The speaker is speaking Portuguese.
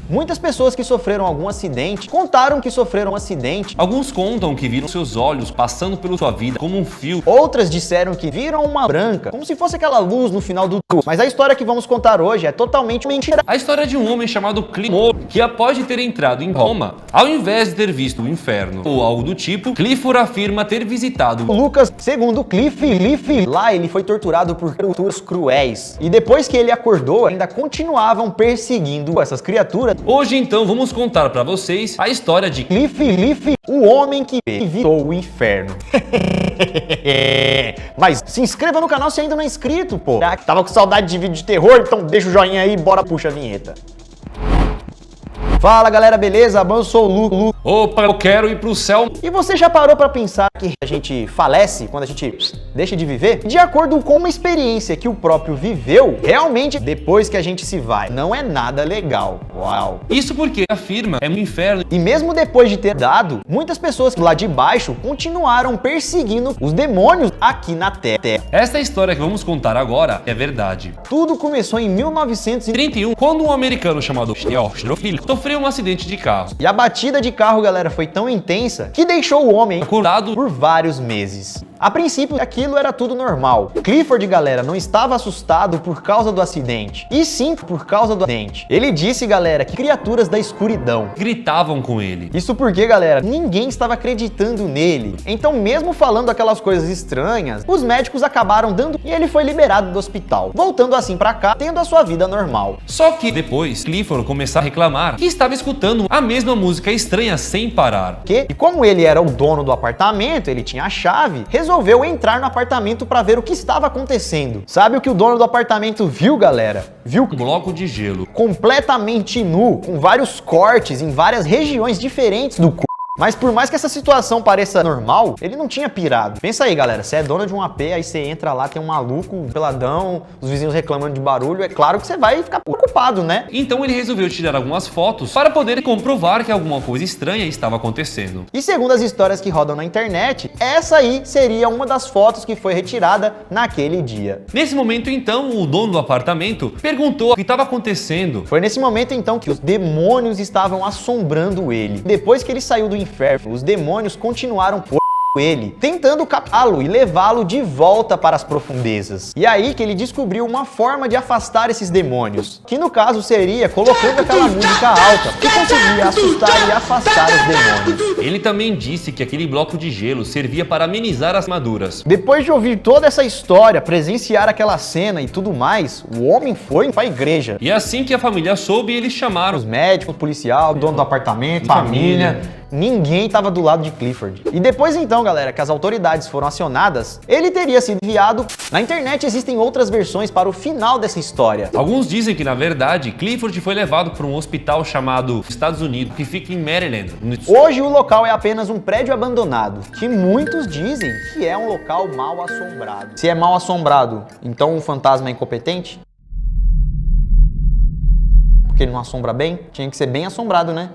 Muitas pessoas que sofreram algum acidente contaram que sofreram um acidente. Alguns contam que viram seus olhos passando pela sua vida como um fio. Outras disseram que viram uma branca, como se fosse aquela luz no final do túnel. Mas a história que vamos contar hoje é totalmente mentira. A história de um homem chamado Clifford, que após de ter entrado em Roma, ao invés de ter visto o inferno ou algo do tipo, Clifford afirma ter visitado Lucas, segundo Cliff, lá ele foi torturado por torturas cruéis. E depois que ele acordou, ainda continuavam perseguindo essas criaturas. Hoje então vamos contar pra vocês a história de Cliff, o homem que evitou o inferno. Mas se inscreva no canal se ainda não é inscrito, pô. Tava com saudade de vídeo de terror? Então deixa o joinha aí e bora puxa a vinheta. Fala galera, beleza? Eu sou o Lu. Opa, eu quero ir pro céu. E você já parou pra pensar que a gente falece quando a gente deixa de viver? De acordo com uma experiência que o próprio viveu, realmente depois que a gente se vai, não é nada legal. Uau! Isso porque afirma é um inferno. E mesmo depois de ter dado, muitas pessoas lá de baixo continuaram perseguindo os demônios aqui na Terra. Essa história que vamos contar agora é verdade. Tudo começou em 1931, quando um americano chamado Theophilus sofreu um acidente de carro. E a batida de carro, galera, foi tão intensa que deixou o homem acordado por vários meses. A princípio, aquilo era tudo normal. Clifford, galera, não estava assustado por causa do acidente, e sim por causa do acidente. Ele disse, galera, que criaturas da escuridão gritavam com ele. Isso porque, galera, ninguém estava acreditando nele. Então, mesmo falando aquelas coisas estranhas, os médicos acabaram dando e ele foi liberado do hospital, voltando assim pra cá, tendo a sua vida normal. Só que depois, Clifford começou a reclamar que estava escutando a mesma música estranha sem parar. E como ele era o dono do apartamento, ele tinha a chave, resolveu entrar no apartamento para ver o que estava acontecendo. Sabe o que o dono do apartamento viu, galera? Viu um bloco de gelo completamente nu, com vários cortes em várias regiões diferentes do corpo. Mas por mais que essa situação pareça normal, ele não tinha pirado. Pensa aí, galera, você é dono de um AP, aí você entra lá, tem um maluco, peladão, os vizinhos reclamando de barulho, é claro que você vai ficar preocupado, né? Então ele resolveu tirar algumas fotos para poder comprovar que alguma coisa estranha estava acontecendo. E segundo as histórias que rodam na internet, essa aí seria uma das fotos que foi retirada naquele dia. Nesse momento, então, o dono do apartamento perguntou o que estava acontecendo. Foi nesse momento, então, que os demônios estavam assombrando ele. Depois que ele saiu do inferno, os demônios continuaram por ele, tentando captá-lo e levá-lo de volta para as profundezas. E aí que ele descobriu uma forma de afastar esses demônios, que no caso seria colocando aquela música alta, que conseguia assustar e afastar os demônios. Ele também disse que aquele bloco de gelo servia para amenizar as queimaduras. Depois de ouvir toda essa história, presenciar aquela cena e tudo mais, o homem foi para a igreja. E assim que a família soube, eles chamaram os médicos, o policial, o dono do apartamento, família. Ninguém estava do lado de Clifford. E depois então, galera, que as autoridades foram acionadas, ele teria sido enviado. Na internet existem outras versões para o final dessa história. Alguns dizem que, na verdade, Clifford foi levado para um hospital chamado Estados Unidos, que fica em Maryland. Hoje o local é apenas um prédio abandonado, que muitos dizem que é um local mal assombrado. Se é mal assombrado, então o fantasma é incompetente? Porque ele não assombra bem? Tinha que ser bem assombrado, né?